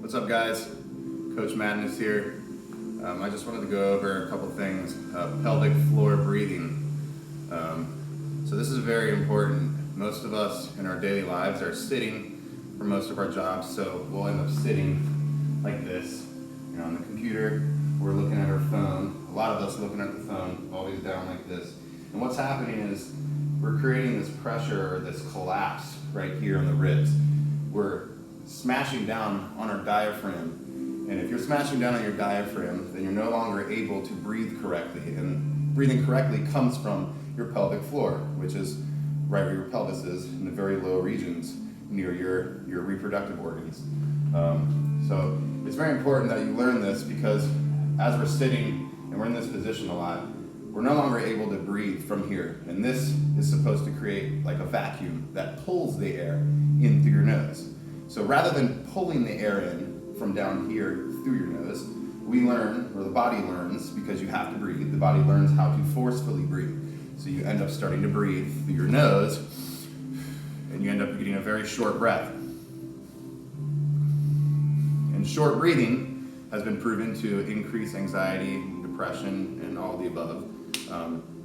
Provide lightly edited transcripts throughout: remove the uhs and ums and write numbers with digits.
What's up, guys? Coach Madness here. I just wanted to go over a couple things. Pelvic floor breathing. So this is very important. Most of us in our daily lives are sitting for most of our jobs, so we'll end up sitting like this, on the computer. We're looking at our phone. A lot of us looking at the phone, always down like this. And what's happening is we're creating this pressure or this collapse right here on the ribs. We're smashing down on our diaphragm. And if you're smashing down on your diaphragm, then you're no longer able to breathe correctly. And breathing correctly comes from your pelvic floor, which is right where your pelvis is, in the very low regions near your reproductive organs. So it's very important that you learn this, because as we're sitting and we're in this position a lot, we're no longer able to breathe from here. And this is supposed to create like a vacuum that pulls the air in through your nose. So rather than pulling the air in from down here through your nose, we learn, or the body learns, because you have to breathe, the body learns how to forcefully breathe. So you end up starting to breathe through your nose, and you end up getting a very short breath. And short breathing has been proven to increase anxiety, depression, and all the above.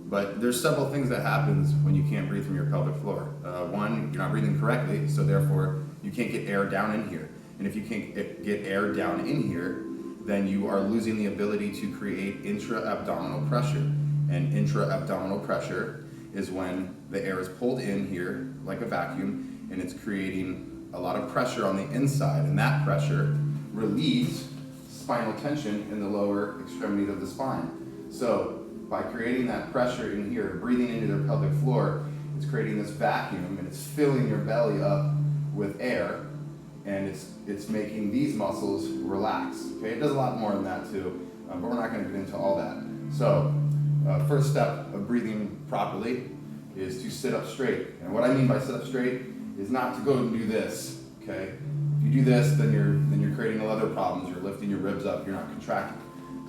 But there's several things that happens when you can't breathe from your pelvic floor. One, you're not breathing correctly, so therefore you can't get air down in here. And if you can't get air down in here, then you are losing the ability to create intra-abdominal pressure. And intra-abdominal pressure is when the air is pulled in here like a vacuum, and it's creating a lot of pressure on the inside, and that pressure relieves spinal tension in the lower extremities of the spine. So by creating that pressure in here, breathing into their pelvic floor, it's creating this vacuum, and it's filling your belly up with air, and it's making these muscles relax. Okay, it does a lot more than that too, but we're not going to get into all that. So first step of breathing properly is to sit up straight. And what I mean by sit up straight is not to go and do this. Okay, if you do this, then you're creating other problems. You're lifting your ribs up. You're not contracting.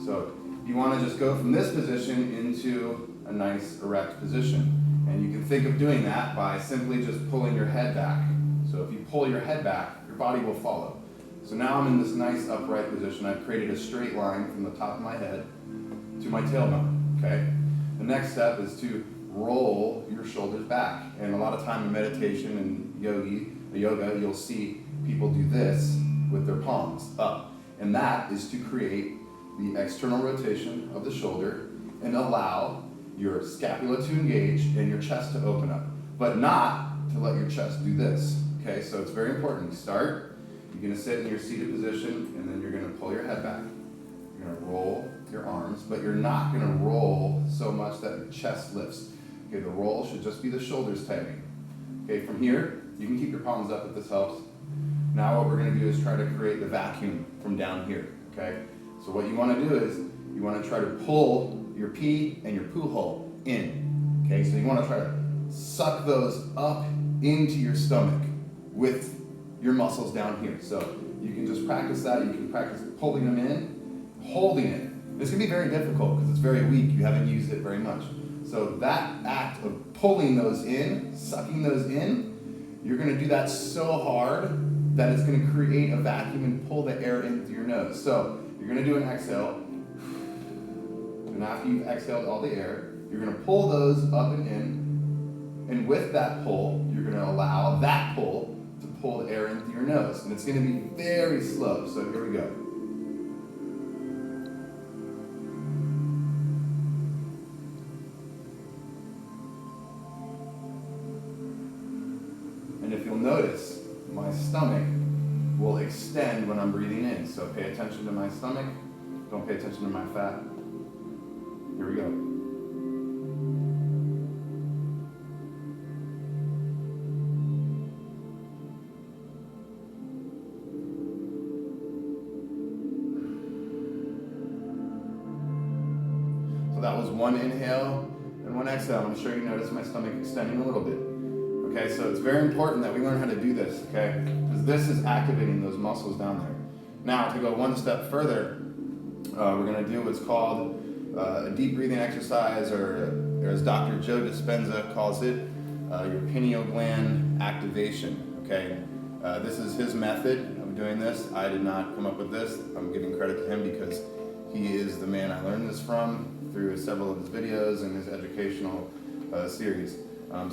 So you want to just go from this position into a nice erect position. And you can think of doing that by simply just pulling your head back. So if you pull your head back, your body will follow. So now I'm in this nice upright position. I've created a straight line from the top of my head to my tailbone. Okay? The next step is to roll your shoulders back. And a lot of time in meditation and yoga, you'll see people do this with their palms up. And that is to create the external rotation of the shoulder and allow your scapula to engage and your chest to open up, but not to let your chest do this. Okay, so it's very important. You start, you're going to sit in your seated position, and then you're going to pull your head back. You're going to roll your arms, but you're not going to roll so much that your chest lifts. Okay, the roll should just be the shoulders tightening. Okay, from here, you can keep your palms up if this helps. Now what we're going to do is try to create the vacuum from down here. Okay, so what you want to do is you want to try to pull your pee and your poo hole in. Okay, so you want to try to suck those up into your stomach with your muscles down here. So you can just practice that. You can practice pulling them in, holding it. This can be very difficult because it's very weak. You haven't used it very much. So that act of pulling those in, sucking those in, you're going to do that so hard that it's going to create a vacuum and pull the air in through your nose. So you're going to do an exhale. And after you've exhaled all the air, you're going to pull those up and in. And with that pull, you're going to allow that pull to pull the air in through your nose. And it's going to be very slow. So here we go. And if you'll notice, my stomach will extend when I'm breathing in. So pay attention to my stomach. Don't pay attention to my fat. Here we go. So that was one inhale and one exhale. I'm going to show you, notice my stomach extending a little bit. Okay, so it's very important that we learn how to do this, okay? Because this is activating those muscles down there. Now, to go one step further, we're going to do what's called a deep breathing exercise, or as Dr. Joe Dispenza calls it, your pineal gland activation, okay? This is his method of doing this. I did not come up with this. I'm giving credit to him because he is the man I learned this from through several of his videos and his educational series.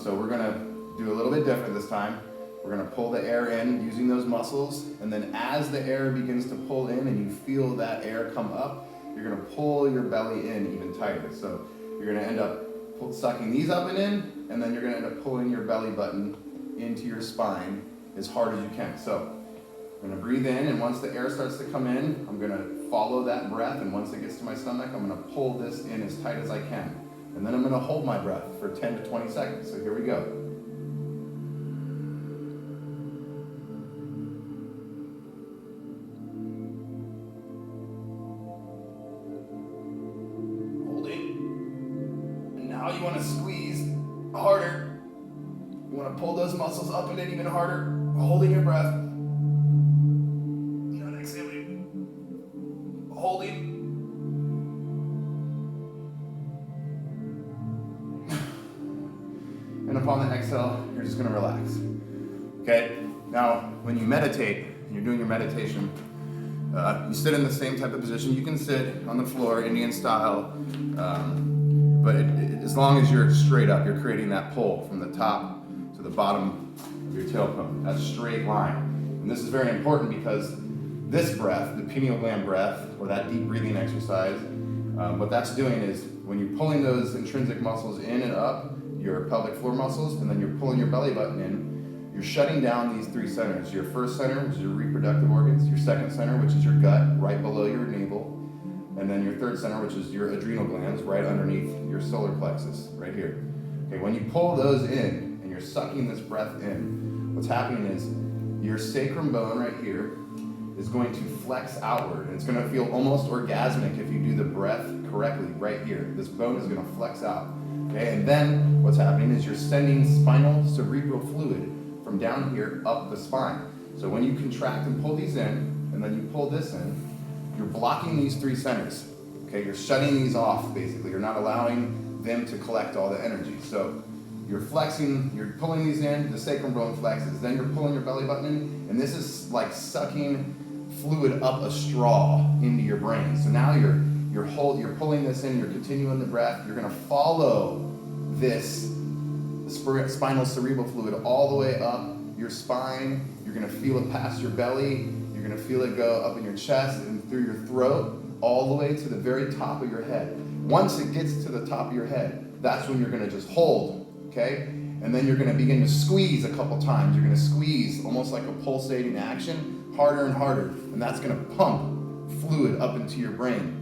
So we're gonna do a little bit different this time. We're gonna pull the air in using those muscles, and then as the air begins to pull in and you feel that air come up, you're gonna pull your belly in even tighter. So you're gonna end up sucking these up and in, and then you're gonna end up pulling your belly button into your spine as hard as you can. So I'm gonna breathe in, and once the air starts to come in, I'm gonna follow that breath, and once it gets to my stomach, I'm gonna pull this in as tight as I can. And then I'm gonna hold my breath for 10 to 20 seconds. So here we go. Now you want to squeeze harder. You want to pull those muscles up and in even harder, holding your breath. Exhaling. Holding. And upon the exhale, you're just going to relax. Okay? Now, when you meditate, you're doing your meditation, you sit in the same type of position. You can sit on the floor, Indian style, but as long as you're straight up, you're creating that pull from the top to the bottom of your tailbone, that straight line. And this is very important because this breath, the pineal gland breath, or that deep breathing exercise, what that's doing is when you're pulling those intrinsic muscles in and up, your pelvic floor muscles, and then you're pulling your belly button in, you're shutting down these three centers. Your first center, which is your reproductive organs, your second center, which is your gut, right below your navel, and then your third center, which is your adrenal glands, right underneath your solar plexus, right here. Okay, when you pull those in and you're sucking this breath in, what's happening is your sacrum bone right here is going to flex outward, and it's going to feel almost orgasmic if you do the breath correctly right here. This bone is going to flex out. Okay, and then what's happening is you're sending spinal cerebral fluid from down here up the spine. So when you contract and pull these in, and then you pull this in, you're blocking these three centers. Okay, you're shutting these off basically. You're not allowing them to collect all the energy. So you're flexing, you're pulling these in, the sacrum bone flexes, then you're pulling your belly button in, and this is like sucking fluid up a straw into your brain. So now you're pulling this in, you're continuing the breath, you're gonna follow this spinal cerebral fluid all the way up your spine. You're gonna feel it past your belly, you're gonna feel it go up in your chest and through your throat, all the way to the very top of your head. Once it gets to the top of your head, that's when you're gonna just hold, okay? And then you're gonna begin to squeeze a couple times. You're gonna squeeze almost like a pulsating action, harder and harder, and that's gonna pump fluid up into your brain,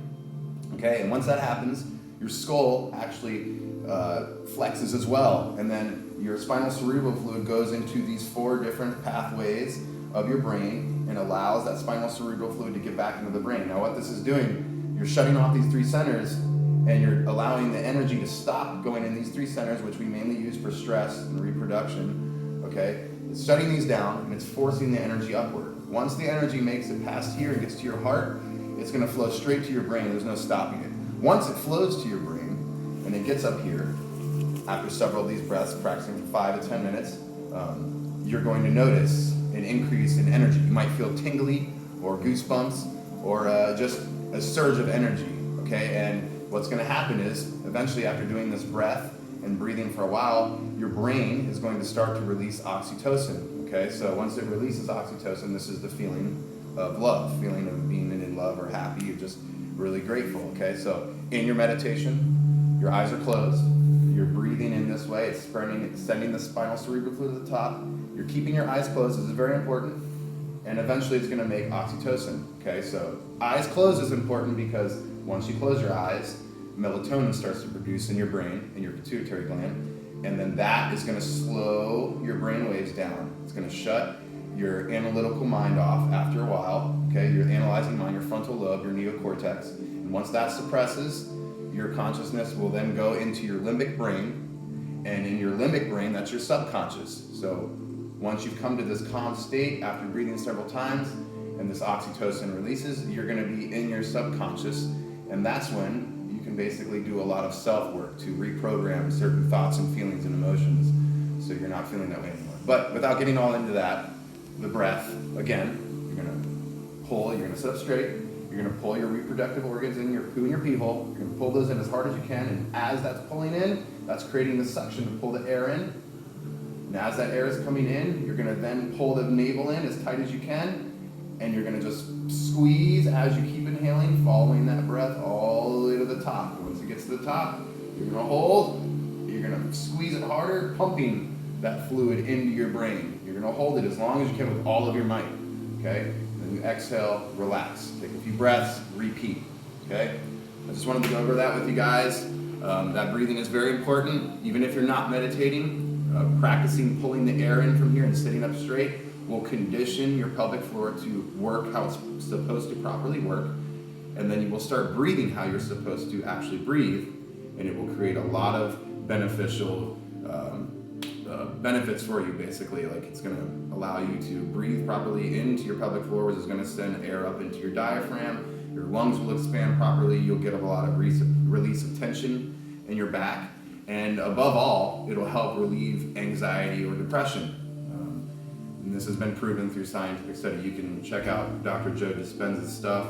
okay? And once that happens, your skull actually flexes as well, and then your spinal cerebral fluid goes into these 4 different pathways of your brain and allows that spinal cerebral fluid to get back into the brain. Now what this is doing, you're shutting off these 3 centers and you're allowing the energy to stop going in these 3 centers, which we mainly use for stress and reproduction, okay? It's shutting these down and it's forcing the energy upward. Once the energy makes it past here and gets to your heart, it's gonna flow straight to your brain. There's no stopping it. Once it flows to your brain and it gets up here, after several of these breaths, practicing for 5 to 10 minutes, you're going to notice an increase in energy. You might feel tingly or goosebumps or just a surge of energy, okay? And what's gonna happen is, eventually after doing this breath and breathing for a while, your brain is going to start to release oxytocin, okay? So once it releases oxytocin, this is the feeling of love, feeling of being in love or happy, you're just really grateful, okay? So in your meditation, your eyes are closed, you're breathing in this way, it's sending the spinal cerebral fluid to the top, you're keeping your eyes closed, this is very important, and eventually it's gonna make oxytocin, okay? So eyes closed is important because once you close your eyes, melatonin starts to produce in your brain, in your pituitary gland, and then that is gonna slow your brain waves down. It's gonna shut your analytical mind off after a while, okay? Your analyzing mind, your frontal lobe, your neocortex, and once that suppresses, your consciousness will then go into your limbic brain, and in your limbic brain, that's your subconscious. So once you've come to this calm state after breathing several times, and this oxytocin releases, you're gonna be in your subconscious, and that's when you can basically do a lot of self-work to reprogram certain thoughts and feelings and emotions so you're not feeling that way anymore. But without getting all into that, the breath, again, you're gonna gonna sit up straight. You're gonna pull your reproductive organs in, your poo and your pee hole. You're gonna pull those in as hard as you can, and as that's pulling in, that's creating the suction to pull the air in. And as that air is coming in, you're gonna then pull the navel in as tight as you can, and you're gonna just squeeze as you keep inhaling, following that breath all the way to the top. Once it gets to the top, you're gonna hold, you're gonna squeeze it harder, pumping that fluid into your brain. You're gonna hold it as long as you can with all of your might, okay? Then you exhale, relax. Take a few breaths, repeat, okay? I just wanted to go over that with you guys. That breathing is very important. Even if you're not meditating, practicing pulling the air in from here and sitting up straight will condition your pelvic floor to work how it's supposed to properly work, and then you will start breathing how you're supposed to actually breathe, and it will create a lot of beneficial benefits for you, basically. Like, it's going to allow you to breathe properly into your pelvic floor, which is going to send air up into your diaphragm. Your lungs will expand properly. You'll get a lot of release of tension in your back, and above all, it'll help relieve anxiety or depression. And this has been proven through scientific study. You can check out Dr. Joe Dispenza's stuff.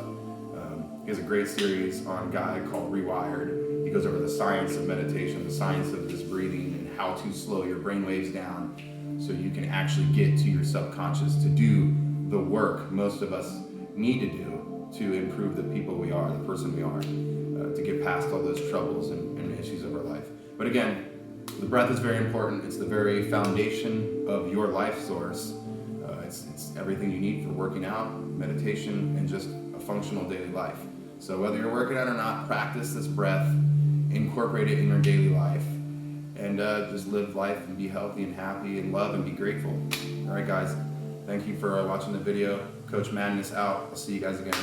He has a great series on Guy called Rewired. He goes over the science of meditation, the science of this breathing, and how to slow your brain waves down so you can actually get to your subconscious to do the work most of us need to do to improve the people we are, the person we are, to get past all those troubles and issues of our life. But again, the breath is very important. It's the very foundation of your life source. It's everything you need for working out, meditation, and just a functional daily life. So whether you're working out or not, practice this breath, incorporate it in your daily life, and just live life and be healthy and happy and love and be grateful. All right, guys, thank you for watching the video. Coach Madness out. I'll see you guys again.